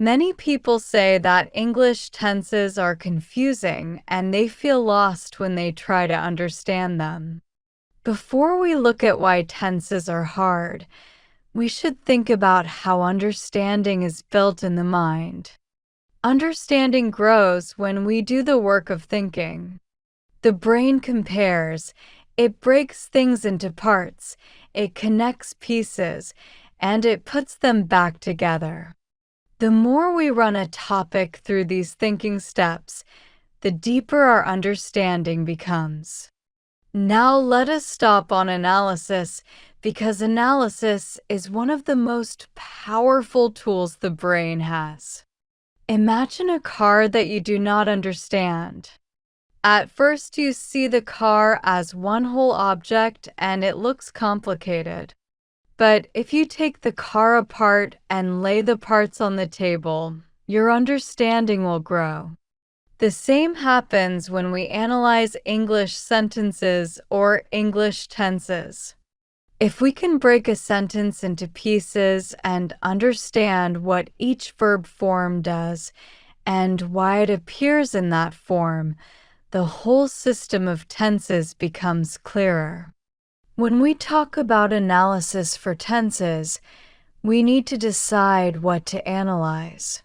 Many people say that English tenses are confusing and they feel lost when they try to understand them. Before we look at why tenses are hard, we should think about how understanding is built in the mind. Understanding grows when we do the work of thinking. The brain compares, it breaks things into parts, it connects pieces, and it puts them back together. The more we run a topic through these thinking steps, the deeper our understanding becomes. Now let us stop on analysis, because analysis is one of the most powerful tools the brain has. Imagine a car that you do not understand. At first, you see the car as one whole object and it looks complicated. But if you take the car apart and lay the parts on the table, your understanding will grow. The same happens when we analyze English sentences or English tenses. If we can break a sentence into pieces and understand what each verb form does and why it appears in that form, the whole system of tenses becomes clearer. When we talk about analysis for tenses, we need to decide what to analyze.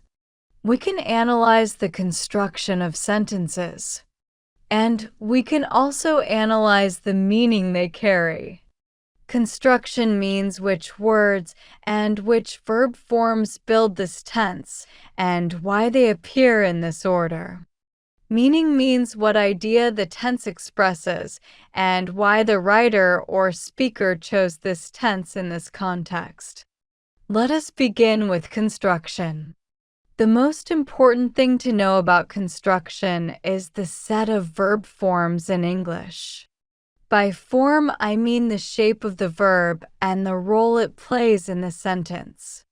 We can analyze the construction of sentences, and we can also analyze the meaning they carry. Construction means which words and which verb forms build this tense and why they appear in this order. Meaning means what idea the tense expresses and why the writer or speaker chose this tense in this context. Let us begin with construction. The most important thing to know about construction is the set of verb forms in English. By form, I mean the shape of the verb and the role it plays in the sentence.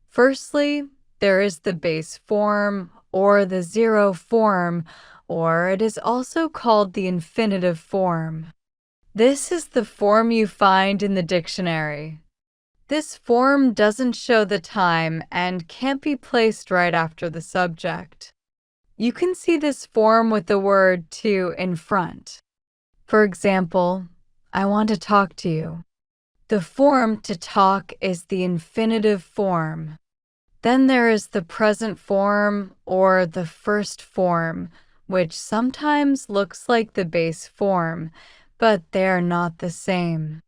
Firstly, there is the base form, or the zero form, or it is also called the infinitive form. This is the form you find in the dictionary. This form doesn't show the time and can't be placed right after the subject. You can see this form with the word to in front. For example, I want to talk to you. The form to talk is the infinitive form. Then there is the present form or the first form, which sometimes looks like the base form, but they are not the same.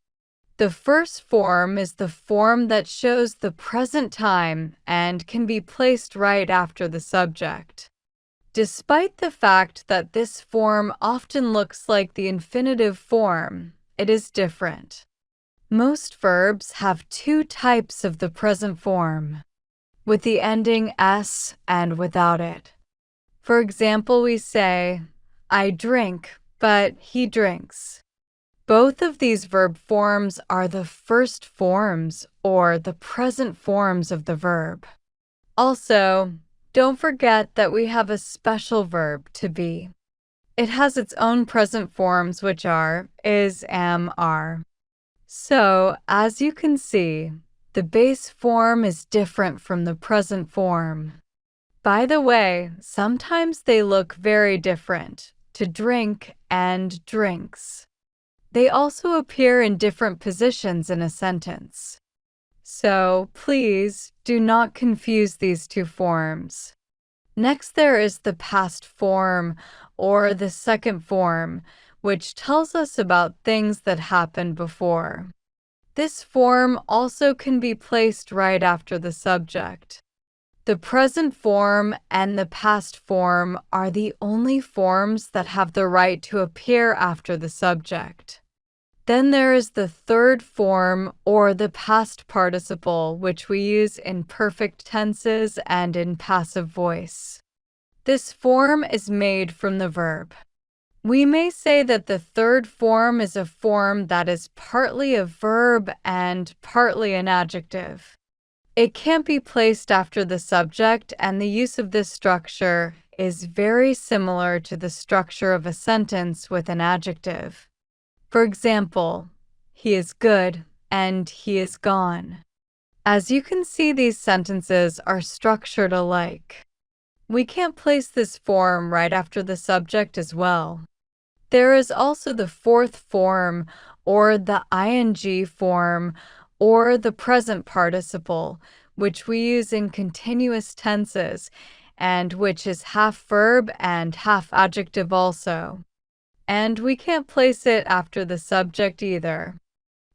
The first form is the form that shows the present time and can be placed right after the subject. Despite the fact that this form often looks like the infinitive form, it is different. Most verbs have two types of the present form, with the ending s and without it. For example, we say, I drink, but he drinks. Both of these verb forms are the first forms or the present forms of the verb. Also, don't forget that we have a special verb, to be. It has its own present forms, which are is, am, are. So, as you can see, the base form is different from the present form. By the way, sometimes they look very different, to drink and drinks. They also appear in different positions in a sentence. So, please do not confuse these two forms. Next, there is the past form, or the second form, which tells us about things that happened before. This form also can be placed right after the subject. The present form and the past form are the only forms that have the right to appear after the subject. Then there is the third form, or the past participle, which we use in perfect tenses and in passive voice. This form is made from the verb. We may say that the third form is a form that is partly a verb and partly an adjective. It can't be placed after the subject, and the use of this structure is very similar to the structure of a sentence with an adjective. For example, he is good and he is gone. As you can see, these sentences are structured alike. We can't place this form right after the subject as well. There is also the fourth form, or the ing form, or the present participle, which we use in continuous tenses, and which is half verb and half adjective also. And we can't place it after the subject either.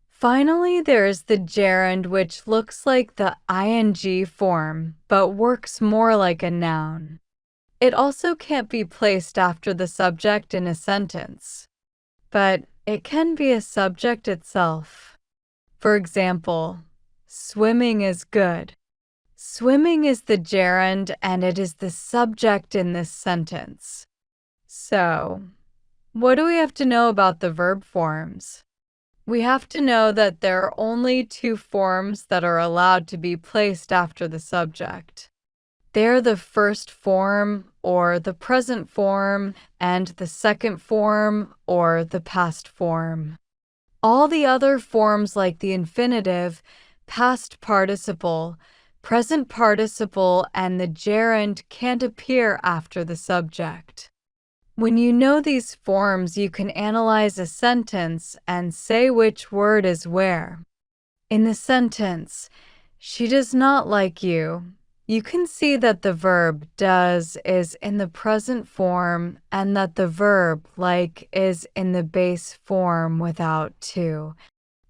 Finally, there is the gerund, which looks like the ing form, but works more like a noun. It also can't be placed after the subject in a sentence, but it can be a subject itself. For example, swimming is good. Swimming is the gerund and it is the subject in this sentence. So, what do we have to know about the verb forms? We have to know that there are only two forms that are allowed to be placed after the subject. They're the first form, or the present form, and the second form, or the past form. All the other forms like the infinitive, past participle, present participle, and the gerund can't appear after the subject. When you know these forms, you can analyze a sentence and say which word is where. In the sentence, "She does not like you," you can see that the verb does is in the present form and that the verb like is in the base form without to.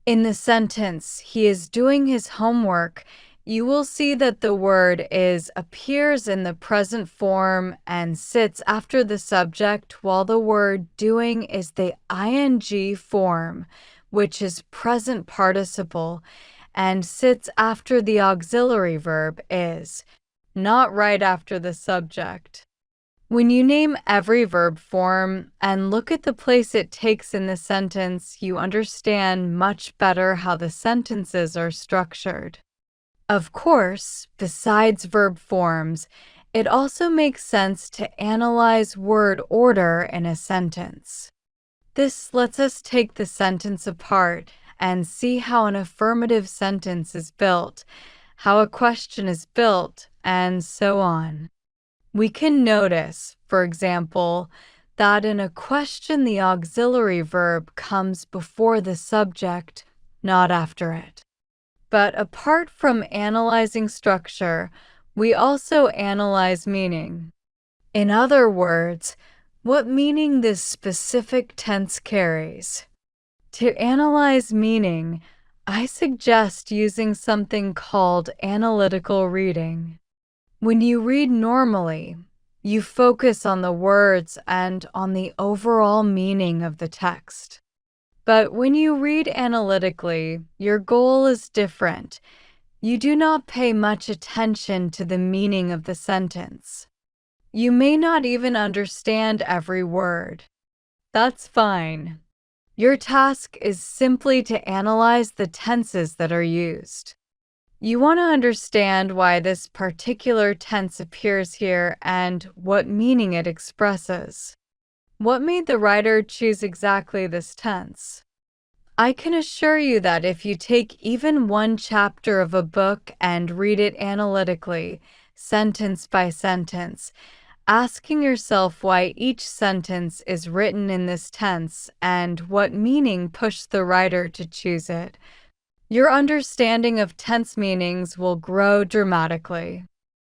In the sentence, "He is doing his homework," you will see that the word is appears in the present form and sits after the subject, while the word doing is the ing form, which is present participle, and sits after the auxiliary verb is, not right after the subject. When you name every verb form and look at the place it takes in the sentence, you understand much better how the sentences are structured. Of course, besides verb forms, it also makes sense to analyze word order in a sentence. This lets us take the sentence apart and see how an affirmative sentence is built, how a question is built, and so on. We can notice, for example, that in a question the auxiliary verb comes before the subject, not after it. But apart from analyzing structure, we also analyze meaning. In other words, what meaning this specific tense carries. To analyze meaning, I suggest using something called analytical reading. When you read normally, you focus on the words and on the overall meaning of the text. But when you read analytically, your goal is different. You do not pay much attention to the meaning of the sentence. You may not even understand every word. That's fine. Your task is simply to analyze the tenses that are used. You want to understand why this particular tense appears here and what meaning it expresses. What made the writer choose exactly this tense? I can assure you that if you take even one chapter of a book and read it analytically, sentence by sentence, asking yourself why each sentence is written in this tense and what meaning pushed the writer to choose it, your understanding of tense meanings will grow dramatically.